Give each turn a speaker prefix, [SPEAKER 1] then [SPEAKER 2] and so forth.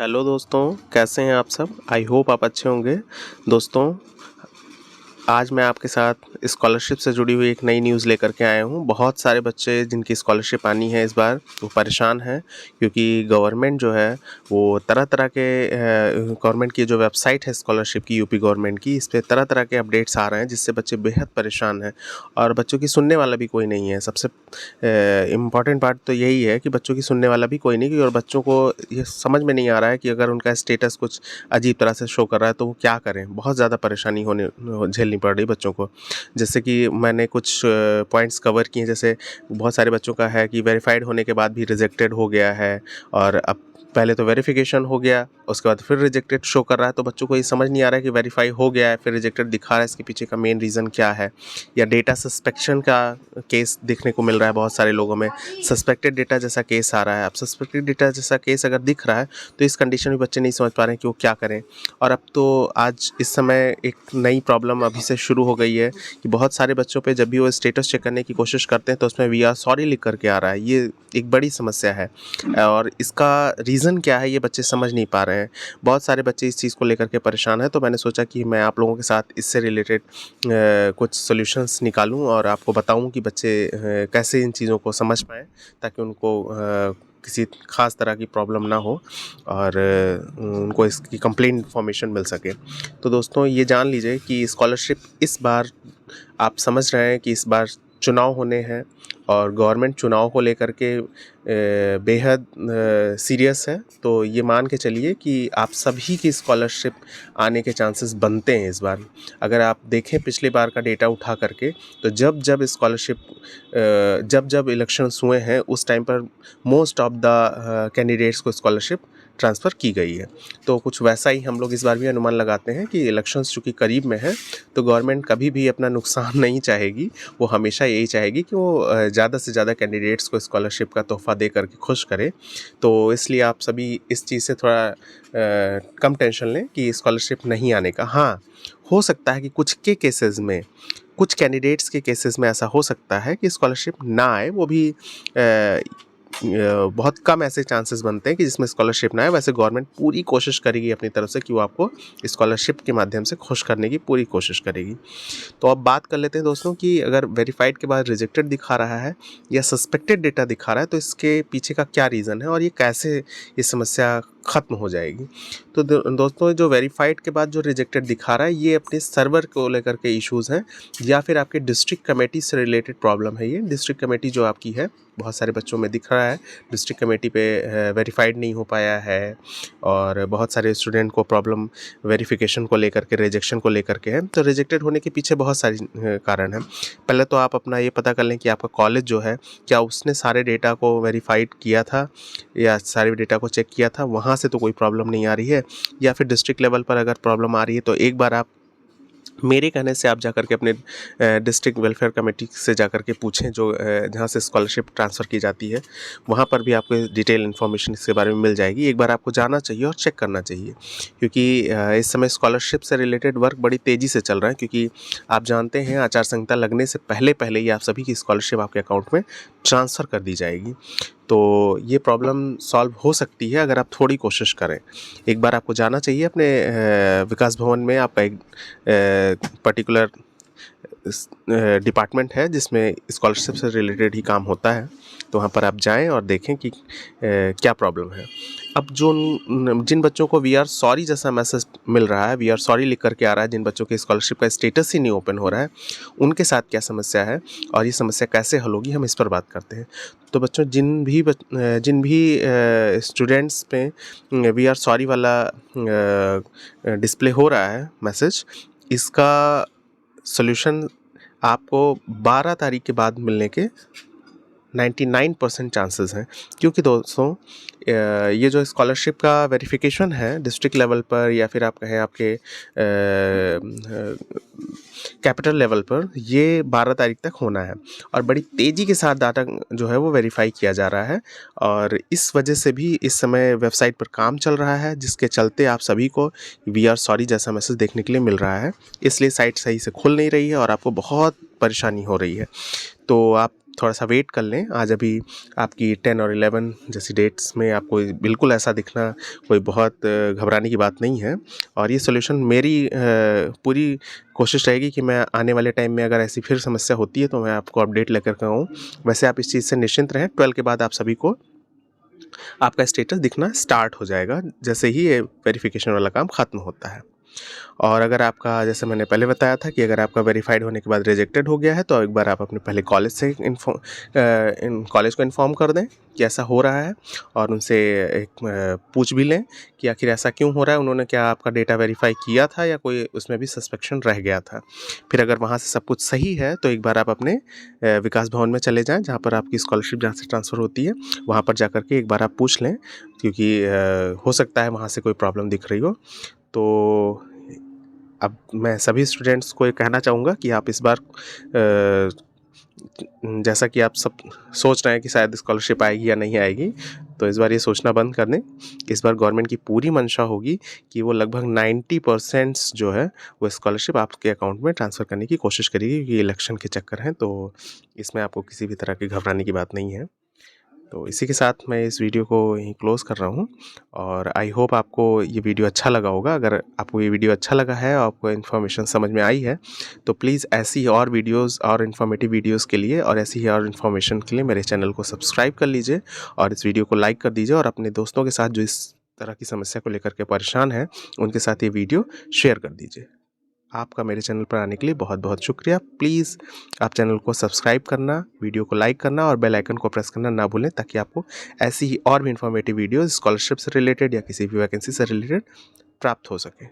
[SPEAKER 1] Hello दोस्तों, कैसे हैं आप सब। आई होप आप अच्छे होंगे। दोस्तों, आज मैं आपके साथ स्कॉलरशिप से जुड़ी हुई एक नई न्यूज़ लेकर के आया हूँ। बहुत सारे बच्चे जिनकी स्कॉलरशिप आनी है इस बार, वो परेशान हैं क्योंकि गवर्नमेंट जो है वो तरह-तरह के गवर्नमेंट की जो वेबसाइट है स्कॉलरशिप की, यूपी गवर्नमेंट की, इस पे तरह-तरह के अपडेट्स आ रहे हैं जिससे बच्चे बेहद परेशान हैं और बच्चों की सुनने वाला भी कोई नहीं है। सबसे इम्पॉर्टेंट बात तो यही है कि बच्चों की सुनने वाला भी कोई नहीं, और बच्चों को ये समझ में नहीं आ रहा है कि अगर उनका स्टेटस कुछ अजीब तरह से शो कर रहा है तो वो क्या करें। बहुत ज़्यादा परेशानी झेलनी पड़ रही बच्चों को। जैसे कि मैंने कुछ पॉइंट्स कवर किए, जैसे बहुत सारे बच्चों का है कि वेरीफाइड होने के बाद भी रिजेक्टेड हो गया है, और अब पहले तो वेरिफिकेशन हो गया, उसके बाद फिर रिजेक्टेड शो कर रहा है। तो बच्चों को ये समझ नहीं आ रहा है कि वेरीफाई हो गया है फिर रिजेक्टेड दिखा रहा है, इसके पीछे का मेन रीज़न क्या है। या डेटा सस्पेक्शन का केस देखने को मिल रहा है बहुत सारे लोगों में, सस्पेक्टेड डेटा जैसा केस आ रहा है। अब सस्पेक्टेड डेटा जैसा केस अगर दिख रहा है तो इस कंडीशन में बच्चे नहीं समझ पा रहे हैं कि वो क्या करें। और अब तो आज इस समय एक नई प्रॉब्लम अभी से शुरू हो गई है कि बहुत सारे बच्चों पे जब भी वो स्टेटस चेक करने की कोशिश करते हैं तो उसमें वी आर सॉरी लिख करके आ रहा है। ये एक बड़ी समस्या है और इसका रीज़न क्या है ये बच्चे समझ नहीं पा रहे हैं। बहुत सारे बच्चे इस चीज़ को लेकर के परेशान हैं, तो मैंने सोचा कि मैं आप लोगों के साथ इससे रिलेटेड कुछ सॉल्यूशंस निकालूं और आपको बताऊं कि बच्चे कैसे इन चीज़ों को समझ पाएँ, ताकि उनको किसी ख़ास तरह की प्रॉब्लम ना हो और उनको इसकी कंप्लीट इन्फॉर्मेशन मिल सके। तो दोस्तों, ये जान लीजिए कि स्कॉलरशिप इस बार आप समझ रहे हैं कि इस बार चुनाव होने हैं और गवर्नमेंट चुनाव को लेकर के बेहद सीरियस है। तो ये मान के चलिए कि आप सभी की स्कॉलरशिप आने के चांसेस बनते हैं इस बार। अगर आप देखें पिछले बार का डेटा उठा करके, तो जब स्कॉलरशिप जब इलेक्शंस हुए हैं उस टाइम पर मोस्ट ऑफ द कैंडिडेट्स को स्कॉलरशिप ट्रांसफ़र की गई है। तो कुछ वैसा ही हम लोग इस बार भी अनुमान लगाते हैं कि इलेक्शंस चूँकि करीब में है, तो गवर्नमेंट कभी भी अपना नुकसान नहीं चाहेगी। वो हमेशा यही चाहेगी कि वो ज़्यादा से ज़्यादा कैंडिडेट्स को स्कॉलरशिप का तोहफ़ा दे करके खुश करे। तो इसलिए आप सभी इस चीज़ से थोड़ा कम टेंशन लें कि स्कॉलरशिप नहीं आने का। हाँ, हो सकता है कि कुछ के केसेस में, कुछ कैंडिडेट्स के केसेस में ऐसा हो सकता है कि स्कॉलरशिप ना आए। वो भी बहुत कम ऐसे चांसेस बनते हैं कि जिसमें स्कॉलरशिप ना आए। वैसे गवर्नमेंट पूरी कोशिश करेगी अपनी तरफ से कि वो आपको स्कॉलरशिप के माध्यम से खुश करने की पूरी कोशिश करेगी। तो अब बात कर लेते हैं दोस्तों कि अगर वेरीफाइड के बाद रिजेक्टेड दिखा रहा है या सस्पेक्टेड डेटा दिखा रहा है तो इसके पीछे का क्या रीज़न है और ये कैसे ये समस्या ख़त्म हो जाएगी। तो दोस्तों, जो वेरीफाइड के बाद जो रिजेक्टेड दिखा रहा है ये अपने सर्वर को लेकर के इश्यूज़ हैं, या फिर आपके डिस्ट्रिक्ट कमेटी से रिलेटेड प्रॉब्लम है। ये डिस्ट्रिक्ट कमेटी जो आपकी है, बहुत सारे बच्चों में दिख रहा है डिस्ट्रिक्ट कमेटी पे वेरीफाइड नहीं हो पाया है, और बहुत सारे स्टूडेंट को प्रॉब्लम वेरिफिकेशन को लेकर के, रिजेक्शन को लेकर के है। तो रिजेक्टेड होने के पीछे बहुत सारी कारण हैं। पहले तो आप अपना ये पता कर लें कि आपका कॉलेज जो है, क्या उसने सारे डेटा को वेरीफाइड किया था या सारे डेटा को चेक किया था, वहाँ से तो कोई प्रॉब्लम नहीं आ रही है। या फिर डिस्ट्रिक्ट लेवल पर अगर प्रॉब्लम आ रही है तो एक बार आप, मेरे कहने से आप जाकर के अपने डिस्ट्रिक्ट वेलफेयर कमेटी से जाकर के पूछें, जो जहाँ से स्कॉलरशिप ट्रांसफ़र की जाती है, वहाँ पर भी आपको डिटेल इन्फॉर्मेशन इसके बारे में मिल जाएगी। एक बार आपको जाना चाहिए और चेक करना चाहिए, क्योंकि इस समय स्कॉलरशिप से रिलेटेड वर्क बड़ी तेज़ी से चल रहा है। क्योंकि आप जानते हैं आचार संहिता लगने से पहले ही आप सभी की स्कॉलरशिप आपके अकाउंट में ट्रांसफ़र कर दी जाएगी। तो ये प्रॉब्लम सॉल्व हो सकती है अगर आप थोड़ी कोशिश करें। एक बार आपको जाना चाहिए अपने विकास भवन में। आपका एक पर्टिकुलर डिपार्टमेंट है जिसमें स्कॉलरशिप से रिलेटेड ही काम होता है, तो वहाँ पर आप जाएं और देखें कि क्या प्रॉब्लम है। अब जिन बच्चों को वी आर सॉरी जैसा मैसेज मिल रहा है, वी आर सॉरी लिख करके आ रहा है, जिन बच्चों के स्कॉलरशिप का स्टेटस ही नहीं ओपन हो रहा है, उनके साथ क्या समस्या है और ये समस्या कैसे हल होगी, हम इस पर बात करते हैं। तो बच्चों, जिन भी स्टूडेंट्स पे वी आर सॉरी वाला डिस्प्ले हो रहा है मैसेज, इसका सॉल्यूशन आपको 12 तारीख के बाद मिलने के 99% चांसेस हैं। क्योंकि दोस्तों, ये जो स्कॉलरशिप का वेरिफिकेशन है डिस्ट्रिक्ट लेवल पर, या फिर आप कहें आपके कैपिटल लेवल पर, ये 12 तारीख तक होना है और बड़ी तेज़ी के साथ डाटा जो है वो वेरीफाई किया जा रहा है। और इस वजह से भी इस समय वेबसाइट पर काम चल रहा है, जिसके चलते आप सभी को वी आर सॉरी जैसा मैसेज देखने के लिए मिल रहा है। इसलिए साइट सही से खुल नहीं रही है और आपको बहुत परेशानी हो रही है। तो आप थोड़ा सा वेट कर लें। आज अभी आपकी 10 और 11 जैसी डेट्स में आपको बिल्कुल ऐसा दिखना कोई बहुत घबराने की बात नहीं है। और ये सॉल्यूशन मेरी पूरी कोशिश रहेगी कि मैं आने वाले टाइम में अगर ऐसी फिर समस्या होती है तो मैं आपको अपडेट लेकर के आऊँ। वैसे आप इस चीज़ से निश्चिंत रहें, 12 के बाद आप सभी को आपका स्टेटस दिखना स्टार्ट हो जाएगा जैसे ही ये वेरिफिकेशन वाला काम ख़त्म होता है। और अगर आपका, जैसे मैंने पहले बताया था कि अगर आपका वेरीफाइड होने के बाद रिजेक्टेड हो गया है तो एक बार आप अपने पहले कॉलेज से कॉलेज को इन्फॉर्म कर दें कि ऐसा हो रहा है, और उनसे एक पूछ भी लें कि आखिर ऐसा क्यों हो रहा है, उन्होंने क्या आपका डेटा वेरीफाई किया था या कोई उसमें भी सस्पेक्शन रह गया था। फिर अगर वहाँ से सब कुछ सही है तो एक बार आप अपने विकास भवन में चले जाएँ जहाँ पर आपकी स्कॉलरशिप जहाँ से ट्रांसफ़र होती है, वहाँ पर जा कर के एक बार आप पूछ लें, क्योंकि हो सकता है वहाँ से कोई प्रॉब्लम दिख रही हो। तो अब मैं सभी स्टूडेंट्स को ये कहना चाहूँगा कि आप इस बार जैसा कि आप सब सोच रहे हैं कि शायद स्कॉलरशिप आएगी या नहीं आएगी, तो इस बार ये सोचना बंद कर दें। इस बार गवर्नमेंट की पूरी मंशा होगी कि वो लगभग 90% जो है वो स्कॉलरशिप आपके अकाउंट में ट्रांसफ़र करने की कोशिश करेगी, क्योंकि इलेक्शन के चक्कर हैं, तो इसमें आपको किसी भी तरह की घबराने की बात नहीं है। तो इसी के साथ मैं इस वीडियो को यहीं क्लोज़ कर रहा हूँ, और आई होप आपको ये वीडियो अच्छा लगा होगा। अगर आपको ये वीडियो अच्छा लगा है और आपको इन्फॉर्मेशन समझ में आई है तो प्लीज़ ऐसी ही और वीडियोस और इन्फॉर्मेटिव वीडियोस के लिए और ऐसी ही और इन्फॉर्मेशन के लिए मेरे चैनल को सब्सक्राइब कर लीजिए और इस वीडियो को लाइक कर दीजिए, और अपने दोस्तों के साथ जो इस तरह की समस्या को लेकर के परेशान हैं उनके साथ ये वीडियो शेयर कर दीजिए। आपका मेरे चैनल पर आने के लिए बहुत बहुत शुक्रिया। प्लीज़ आप चैनल को सब्सक्राइब करना, वीडियो को लाइक करना और बेल आइकन को प्रेस करना ना भूलें, ताकि आपको ऐसी ही और भी इन्फॉर्मेटिव वीडियोज़ स्कॉलरशिप से रिलेटेड या किसी भी वैकेंसी से रिलेटेड प्राप्त हो सके।